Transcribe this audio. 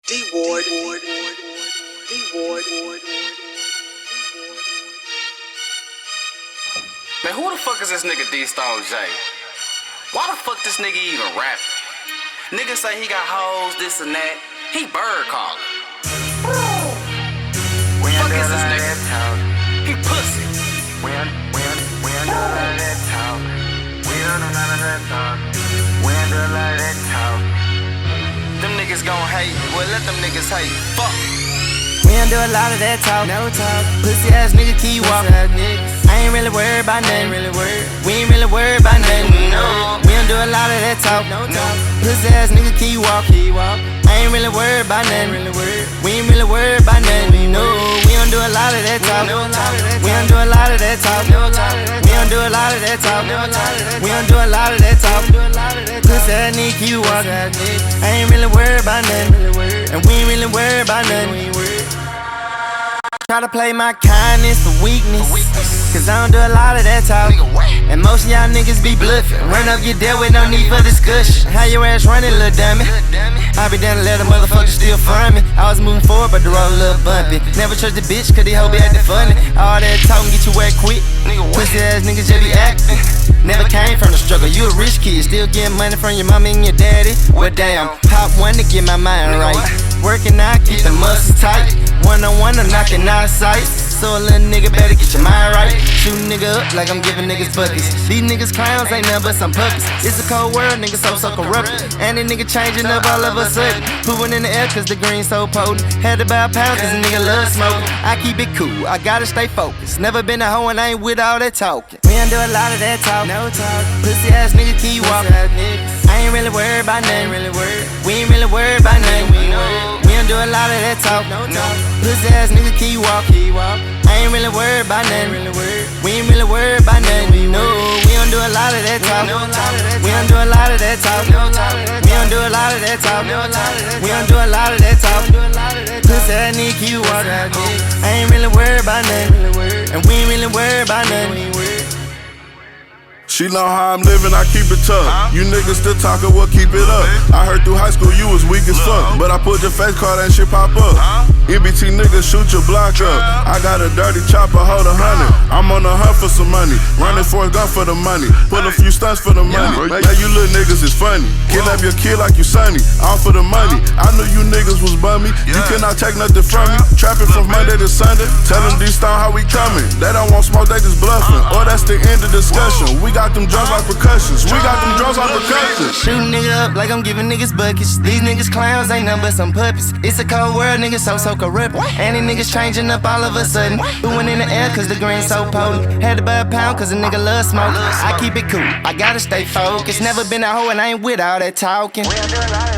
D-Ward. Man, who the fuck is this nigga D-Star J? Why the fuck this nigga even rapping? Nigga say he got hoes, this and that. He bird calling. Fuck is this nigga? He pussy. We don't do a lot of that talk. We don't do none of that talk. We don't do a lot of that talk. Them niggas gon' hate. Well, let them niggas hate. Fuck. We don't do a lot of that talk. No talk. Pussy ass nigga keep walking. I ain't really worried about nothing. We ain't really worried about nothing. No. We don't do a lot of that talk. No talk. Pussy ass nigga keep walking. I ain't really worried about nothing. We ain't really worried about nothing. No. We don't do a lot of that talk. We don't do a lot of that talk. We don't do a lot of that talk. We don't do a lot of that talk. Pussy ass nigga keep walking. I ain't really worried about nothing. And we ain't really worried about nothing. Try to play my kindness for weakness, cause I don't do a lot of that talk. And most of y'all niggas be bluffing. Run up your debt with no need for discussion. How your ass running, little dummy? I be down to let a motherfucker steal from me. I was moving forward, but the road a little bumpy. Never trust the bitch, cause they hoe be acting funny. All that talking get you wet quick. Pussy ass niggas just be acting. Never came from the struggle, you a rich kid. Still getting money from your mama and your daddy. Well damn, pop one to get my mind right. Working out, keep the muscles tight. One-on-one, I'm knocking out of sight. So a little nigga better get your mind right. Shoot a nigga up like I'm giving niggas buckets. These niggas clowns ain't nothing but some puppies. It's a cold world, niggas so corrupted. And the nigga changing up all of a sudden. Pooping in the air cause the green so potent. Had to buy a pound cause a nigga love smoking. I keep it cool, I gotta stay focused. Never been a hoe and I ain't with all that talking. We don't do a lot of that talk. No talk. Pussy ass nigga keep walking. I ain't really worried about nothing. We ain't really worried about nothing. We don't do a lot of that talk. Pussy ass nigga keep walking. I ain't really worried about nothing. We ain't really worried about nothing. No, we don't do a lot of that talk. We don't do a lot of that talk. We don't do a lot of that talk. We don't do a lot of that talk. Pussy ass nigga keep walking. I ain't really worried about nothing. And we ain't really worried about nothing. She know how I'm living, I keep it tough. You niggas still talking, well keep it up. I heard through high school you was weak as fuck, but I put your face card and shit pop up. NBT niggas shoot your block up. I got a dirty chopper, hold 100. I'm on the hunt for some money, running for a gun for the money. Pull a few stunts for the money. Yeah, you little niggas is funny. Kill up your kid like you Sonny, all for the money. I knew you niggas was bummy. You cannot take nothing from me. Trapping from Monday to Sunday. Tell them D-Star how we coming. They don't want smoke, they just bluffing. Or that's the end of discussion. We got them drums like percussions. We got them drums like percussions. Shoot a nigga up like I'm giving niggas buckets. These niggas clowns ain't nothing but some puppies. It's a cold world, niggas so corrupt. And these niggas changing up all of a sudden. Booing in the air cause the green so potent. Had to buy a pound cause a nigga love smoke. I keep it cool, I gotta stay focused. Never been a hoe and I ain't with all that talking. We don't do a lot of